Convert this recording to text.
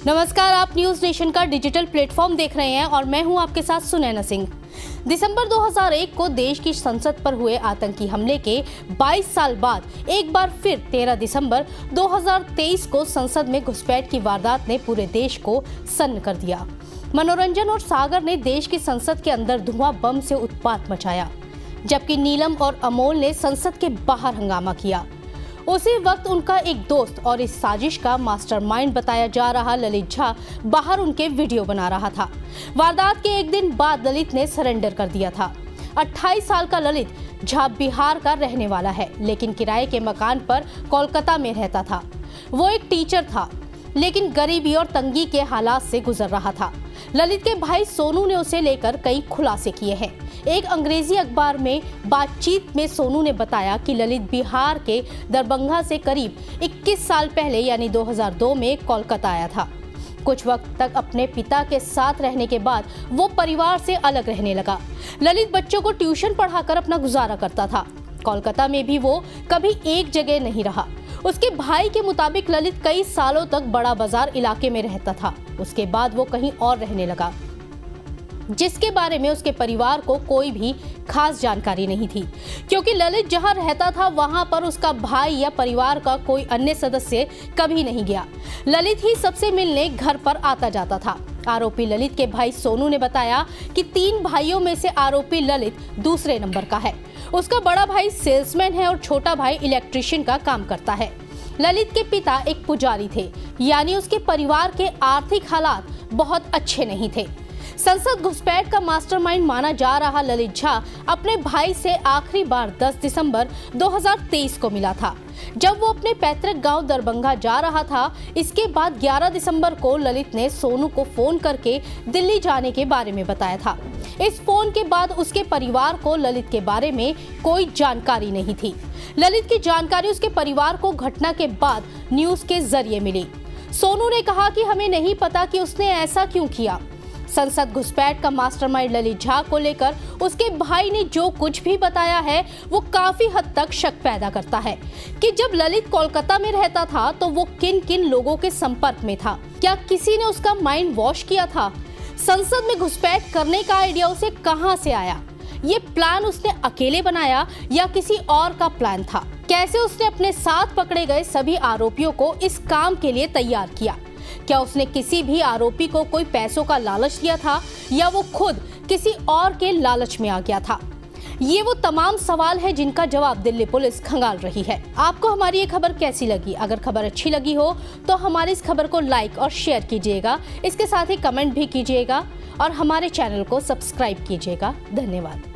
नमस्कार, आप news nation का डिजिटल प्लेटफॉर्म देख रहे हैं और मैं हूं आपके साथ सुनैना सिंह। दिसंबर 2001 को देश की संसद पर हुए आतंकी हमले के 22 साल बाद एक बार फिर 13 दिसंबर 2023 को संसद में घुसपैठ की वारदात ने पूरे देश को सन्न कर दिया। मनोरंजन और सागर ने देश की संसद के अंदर धुआं बम से उत्पात मचाया, जबकि नीलम और अमोल ने संसद के बाहर हंगामा किया। उसी वक्त उनका एक दोस्त और इस साजिश का मास्टरमाइंड बताया जा रहा ललित झा बाहर उनके वीडियो बना रहा था। वारदात के एक दिन बाद ललित ने सरेंडर कर दिया था। 28 साल का ललित झा बिहार का रहने वाला है, लेकिन किराए के मकान पर कोलकाता में रहता था। वो एक टीचर था, लेकिन गरीबी और तंगी के हालात से गुजर रहा था। ललित के भाई सोनू ने उसे लेकर कई खुलासे किए हैं। एक अंग्रेजी अखबार में बातचीत में सोनू ने बताया कि ललित बिहार के दरभंगा से करीब 21 साल पहले यानी 2002 में कोलकाता आया था। कुछ वक्त तक अपने पिता के साथ रहने के बाद वो परिवार से अलग रहने लगा। ललित बच्चों को ट्यूशन पढ़ाकर अपना गुजारा करता था। कोलकाता में भी वो कभी एक जगह नहीं रहा। उसके भाई के मुताबिक ललित कई सालों तक बड़ा बाजार इलाके में रहता था। उसके बाद वो कहीं और रहने लगा, जिसके बारे में उसके परिवार को कोई भी खास जानकारी नहीं थी, क्योंकि ललित जहां रहता था वहां पर उसका भाई या परिवार का कोई अन्य सदस्य कभी नहीं गया। ललित ही सबसे मिलने घर पर आता जाता था। आरोपी ललित के भाई सोनू ने बताया कि 3 भाइयों में से आरोपी ललित दूसरे नंबर का है। उसका बड़ा भाई सेल्समैन है और छोटा भाई इलेक्ट्रिशियन का काम करता है। ललित के पिता एक पुजारी थे, यानी उसके परिवार के आर्थिक हालात बहुत अच्छे नहीं थे। संसद घुसपैठ का मास्टरमाइंड माना जा रहा ललित झा अपने भाई से आखिरी बार 10 दिसंबर 2023 को मिला था, जब वो अपने पैतृक गांव दरभंगा जा रहा था। इसके बाद 11 दिसंबर को ललित ने सोनू को फोन करके दिल्ली जाने के बारे में बताया था। इस फोन के बाद उसके परिवार को ललित के बारे में कोई जानकारी नहीं थी। ललित की जानकारी उसके परिवार को घटना के बाद न्यूज के जरिए मिली। सोनू ने कहा कि हमें नहीं पता कि उसने ऐसा क्यों किया। संसद घुसपैठ का मास्टरमाइंड ललित झा को लेकर उसके भाई ने जो कुछ भी बताया है वो काफी हद तक शक पैदा करता है कि जब ललित कोलकाता में रहता था तो वो किन किन लोगों के संपर्क में था। क्या किसी ने उसका माइंड वॉश किया था? संसद में घुसपैठ करने का आइडिया उसे कहां से आया? ये प्लान उसने अकेले बनाया या किसी और का प्लान था? कैसे उसने अपने साथ पकड़े गए सभी आरोपियों को इस काम के लिए तैयार किया? क्या उसने किसी भी आरोपी को कोई पैसों का लालच दिया था या वो खुद किसी और के लालच में आ गया था? ये वो तमाम सवाल है जिनका जवाब दिल्ली पुलिस खंगाल रही है। आपको हमारी ये खबर कैसी लगी? अगर खबर अच्छी लगी हो तो हमारी इस खबर को लाइक और शेयर कीजिएगा। इसके साथ ही कमेंट भी कीजिएगा और हमारे चैनल को सब्सक्राइब कीजिएगा। धन्यवाद।